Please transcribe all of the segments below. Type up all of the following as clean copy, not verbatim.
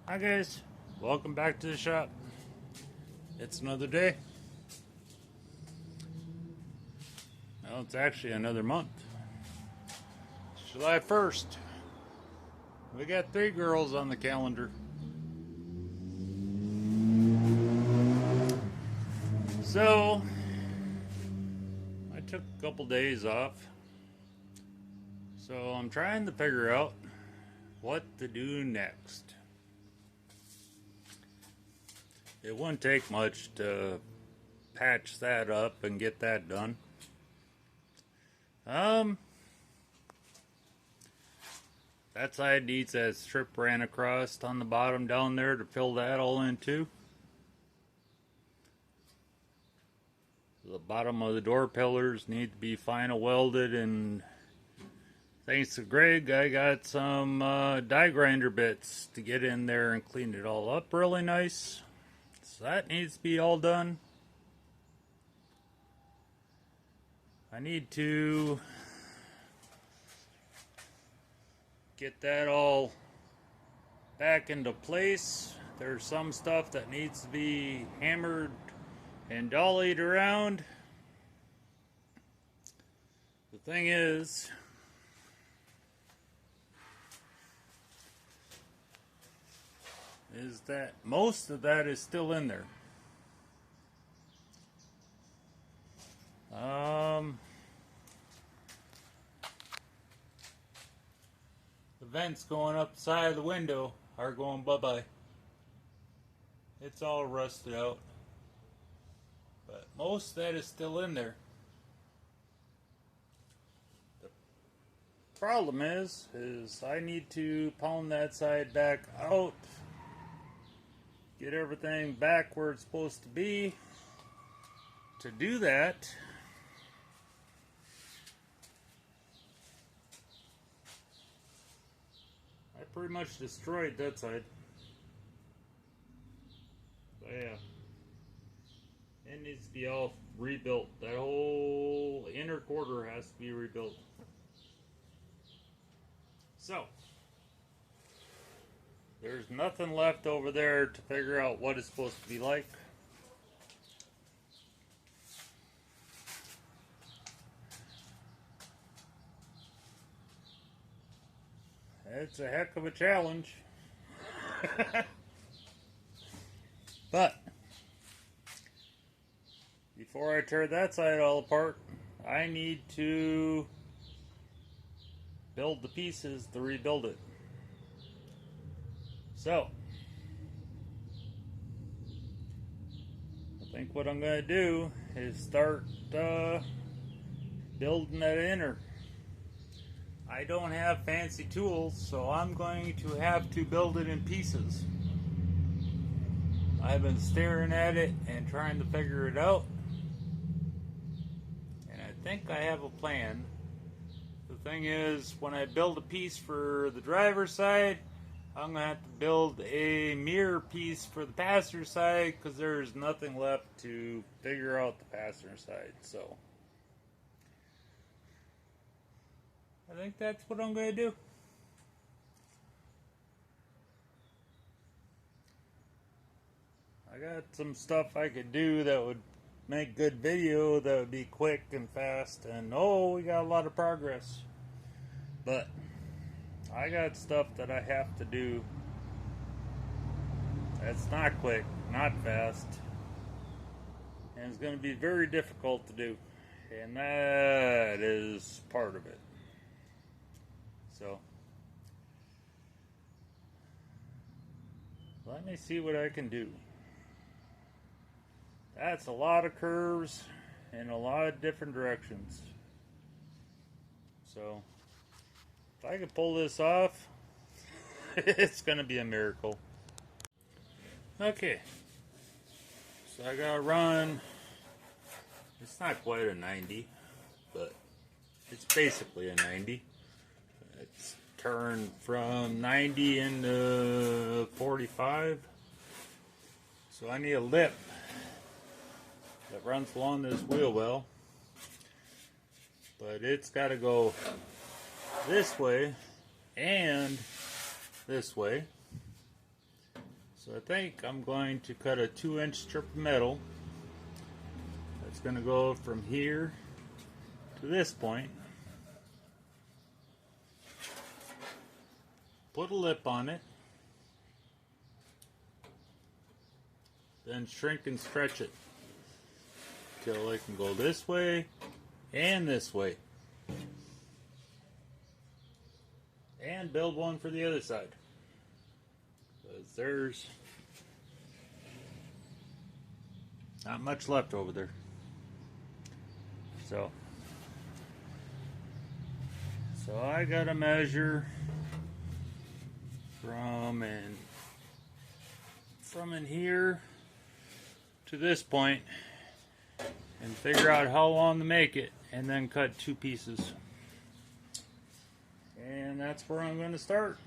Hi guys, welcome back to the shop. It's another day. Well, it's actually another month. It's July 1st. We got 3 girls on the calendar. So, I took a couple days off. So I'm trying to figure out what to do next. It wouldn't take much to patch that up and get that done. That side needs that strip ran across on the bottom down there to fill that all in too. The bottom of the door pillars need to be final welded, and thanks to Greg, I got some die grinder bits to get in there and clean it all up really nice. So that needs to be all done. I need to get that all back into place. There's some stuff that needs to be hammered and dollied around. The thing is, that most of that is still in there. The vents going up the side of the window are going bye-bye. It's all rusted out. But most of that is still in there. The problem is I need to pound that side back out, get everything back where it's supposed to be. To do that, I pretty much destroyed that side. But yeah, it needs to be all rebuilt. That whole inner quarter has to be rebuilt. So, there's nothing left over there to figure out what it's supposed to be like. It's a heck of a challenge. But before I tear that side all apart, I need to build the pieces to rebuild it. So I think what I'm going to do is start building that inner. I don't have fancy tools, so I'm going to have to build it in pieces. I've been staring at it and trying to figure it out, and I think I have a plan. The thing is, when I build a piece for the driver's side, I'm going to have to build a mirror piece for the passenger side, because there's nothing left to figure out the passenger side. So I think that's what I'm going to do. I got some stuff I could do that would make good video, that would be quick and fast, and we got a lot of progress. But I got stuff that I have to do that's not quick, not fast, and it's going to be very difficult to do, and that is part of it. So let me see what I can do. That's a lot of curves in a lot of different directions. So if I can pull this off, it's going to be a miracle. Okay, so I got to run. It's not quite a 90, but it's basically a 90. It's turned from 90 into 45. So I need a lip that runs along this wheel well. But it's got to go this way and this way. So I think I'm going to cut a 2-inch strip of metal. That's going to go from here to this point. Put a lip on it. Then shrink and stretch it till it can go this way and this way. And build one for the other side. Because there's not much left over there. So I gotta measure from in here to this point and figure out how long to make it, and then cut 2 pieces. And that's where I'm going to start.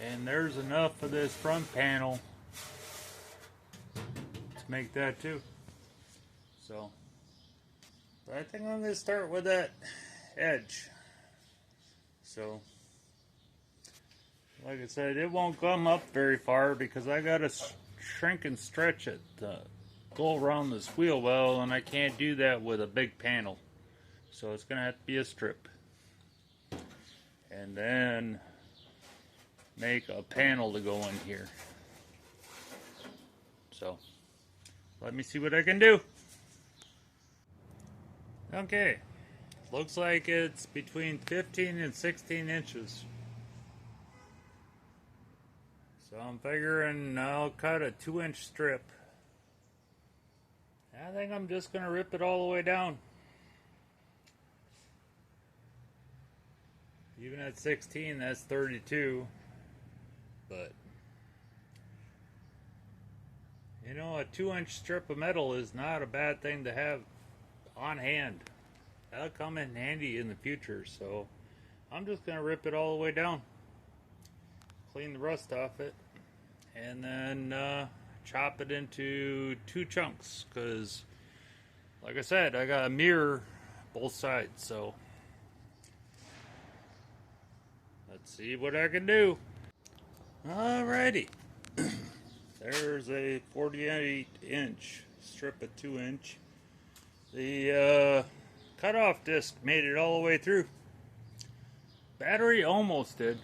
And there's enough of this front panel to make that too. So, but I think I'm going to start with that edge. So, like I said, it won't come up very far because I got to shrink and stretch it to go around this wheel well, and I can't do that with a big panel. So it's going to have to be a strip. And then make a panel to go in here. So, let me see what I can do. Okay, looks like it's between 15 and 16 inches. So I'm figuring I'll cut a 2-inch strip. I think I'm just going to rip it all the way down. Even at 16, that's 32. But, you know, a 2-inch strip of metal is not a bad thing to have on hand. That'll come in handy in the future. So I'm just going to rip it all the way down. Clean the rust off it, and then chop it into 2 chunks, because like I said, I got a mirror both sides. So let's see what I can do. Alrighty. There's a 48-inch strip of 2-inch. The cutoff disc made it all the way through. Battery almost did.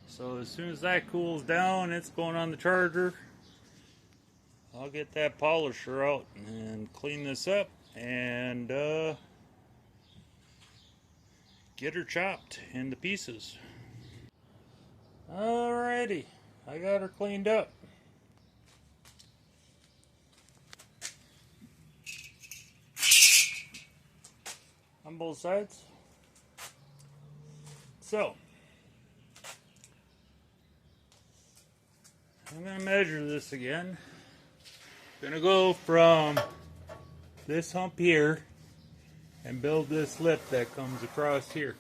So as soon as that cools down, it's going on the charger. I'll get that polisher out and clean this up and get her chopped into pieces. Alrighty, I got her cleaned up. On both sides. So I'm going to measure this again. I'm going to go from this hump here and build this lip that comes across here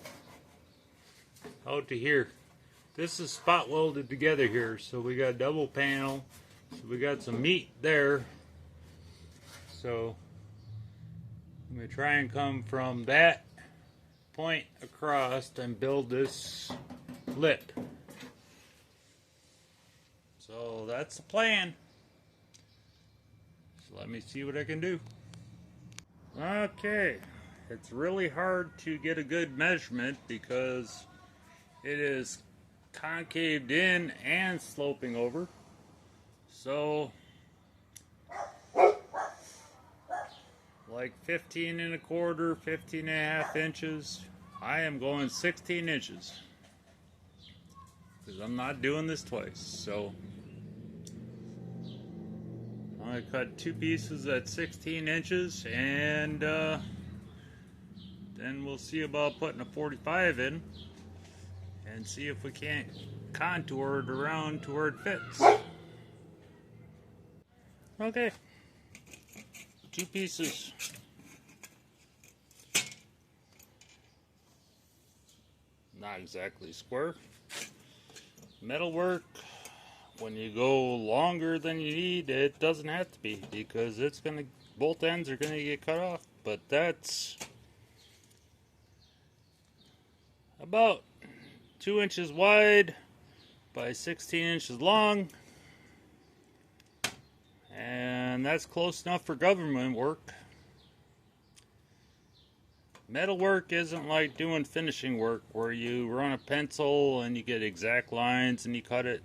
out to here. This is spot welded together here, so we got double panel, so we got some meat there. So I'm going to try and come from that point across and build this lip. So that's the plan. So let me see what I can do. Okay, it's really hard to get a good measurement because it is concaved in and sloping over. So like 15 and a quarter, 15 and a half inches. I am going 16 inches because I'm not doing this twice. So I'm going to cut 2 pieces at 16 inches, and then we'll see about putting a 45 in and see if we can't contour it around to where it fits. Okay, 2 pieces. Not exactly square. Metal work, when you go longer than you need, it doesn't have to be, because it's gonna, both ends are gonna get cut off. But that's about 2 inches wide by 16 inches long, and that's close enough for government work. Metal work isn't like doing finishing work where you run a pencil and you get exact lines and you cut it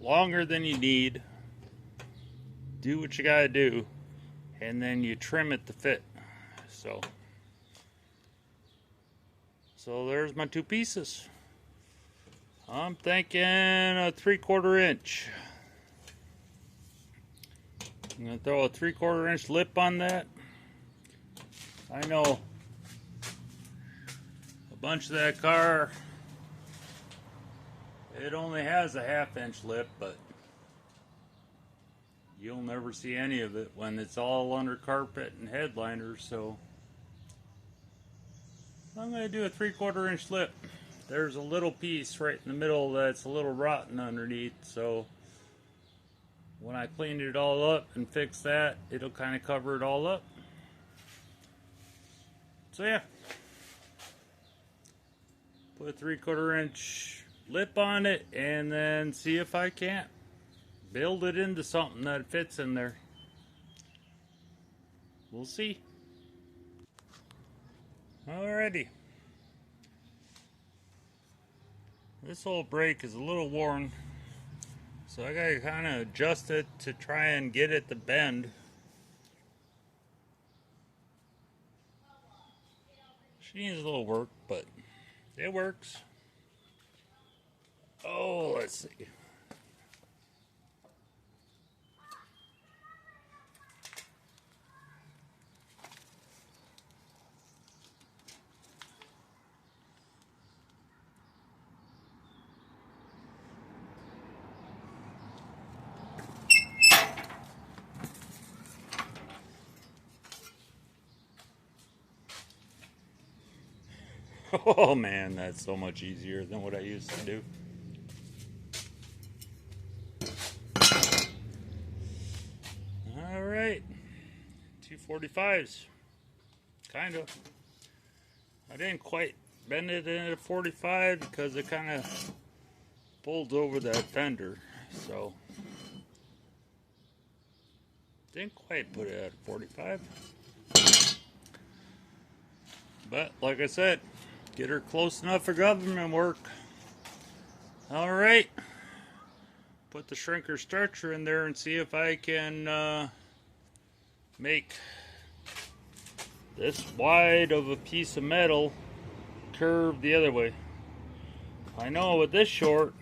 longer than you need, do what you gotta do, and then you trim it to fit. So there's my 2 pieces. I'm thinking a 3/4 inch. I'm gonna throw a 3/4 inch lip on that. I know a bunch of that car, it only has a 1/2 inch lip, but you'll never see any of it when it's all under carpet and headliners. So I'm going to do a 3/4 inch lip. There's a little piece right in the middle that's a little rotten underneath, so when I clean it all up and fix that, it'll kind of cover it all up. So yeah, put a 3/4 inch lip on it and then see if I can't build it into something that fits in there. We'll see. Alrighty. This old brake is a little worn, so I gotta kind of adjust it to try and get it to bend. She needs a little work, but it works. Oh, let's see. Oh man, that's so much easier than what I used to do. Alright, 245s. Kind of. I didn't quite bend it in at 45 because it kind of pulled over that fender. So, didn't quite put it at 45. But, like I said, get her close enough for government work. Alright. Put the shrinker stretcher in there and see if I can make this wide of a piece of metal curve the other way. I know with this short,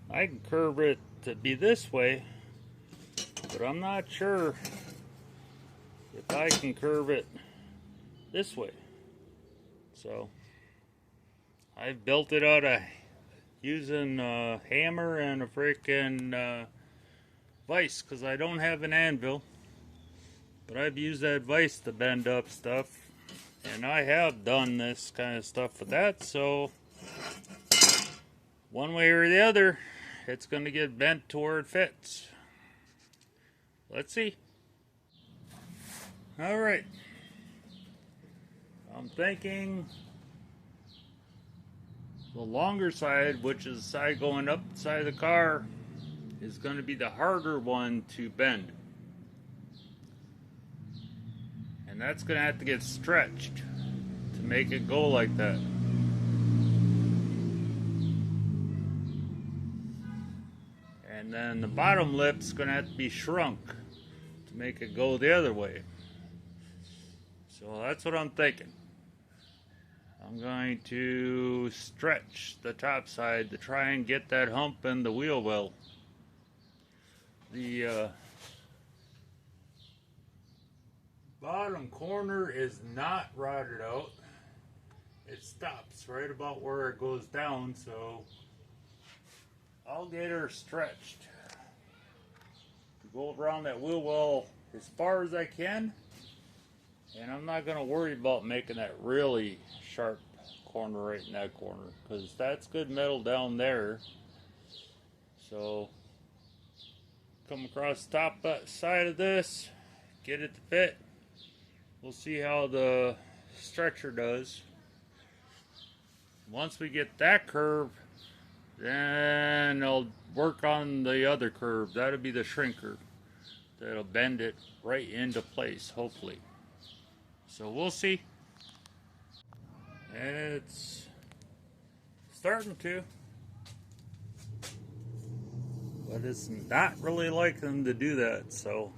I can curve it to be this way, but I'm not sure if I can curve it this way. So I've built it out of using a hammer and a freaking vise because I don't have an anvil, but I've used that vise to bend up stuff, and I have done this kind of stuff with that. So one way or the other, it's going to get bent to where it fits. Let's see. Alright, I'm thinking the longer side, which is the side going up the side of the car, is going to be the harder one to bend. And that's going to have to get stretched to make it go like that. And then the bottom lip's going to have to be shrunk to make it go the other way. So that's what I'm thinking. I'm going to stretch the top side to try and get that hump in the wheel well. The bottom corner is not routed out. It stops right about where it goes down, so I'll get her stretched to go around that wheel well as far as I can. And I'm not going to worry about making that really sharp corner right in that corner, because that's good metal down there. So come across the top side of this, get it to fit. We'll see how the stretcher does. Once we get that curve, then I'll work on the other curve. That'll be the shrinker. That'll bend it right into place, hopefully. So we'll see. It's starting to. But it's not really like them to do that, so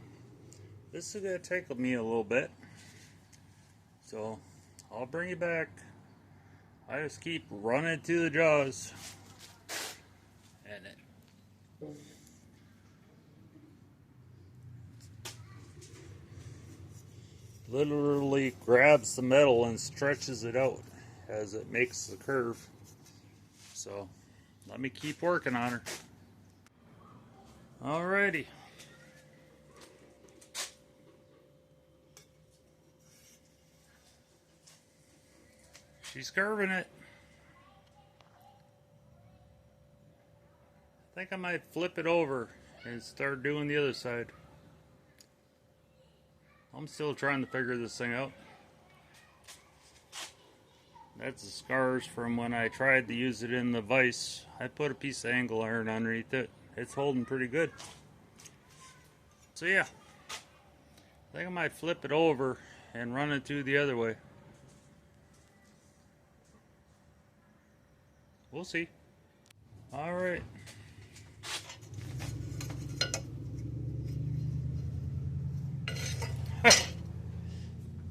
this is going to take me a little bit. So I'll bring you back. I just keep running to the jaws. And it literally grabs the metal and stretches it out as it makes the curve. So let me keep working on her. Alrighty. She's curving it. I think I might flip it over and start doing the other side. I'm still trying to figure this thing out. That's the scars from when I tried to use it in the vise. I put a piece of angle iron underneath it. It's holding pretty good. So yeah, I think I might flip it over and run it through the other way. We'll see. All right.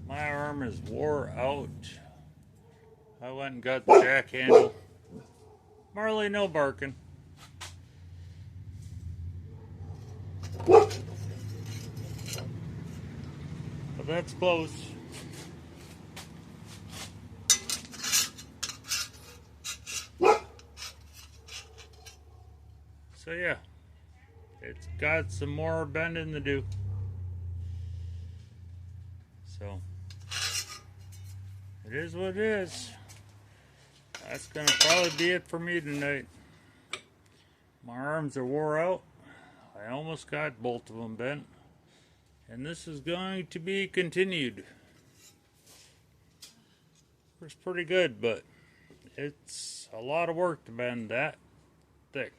My arm is wore out. I went and got the jack handle. Marley, no barking. But that's close. So yeah, it's got some more bending to do. So it is what it is. That's gonna probably be it for me tonight. My arms are wore out. I almost got both of them bent. And this is going to be continued. It's pretty good, but it's a lot of work to bend that thick.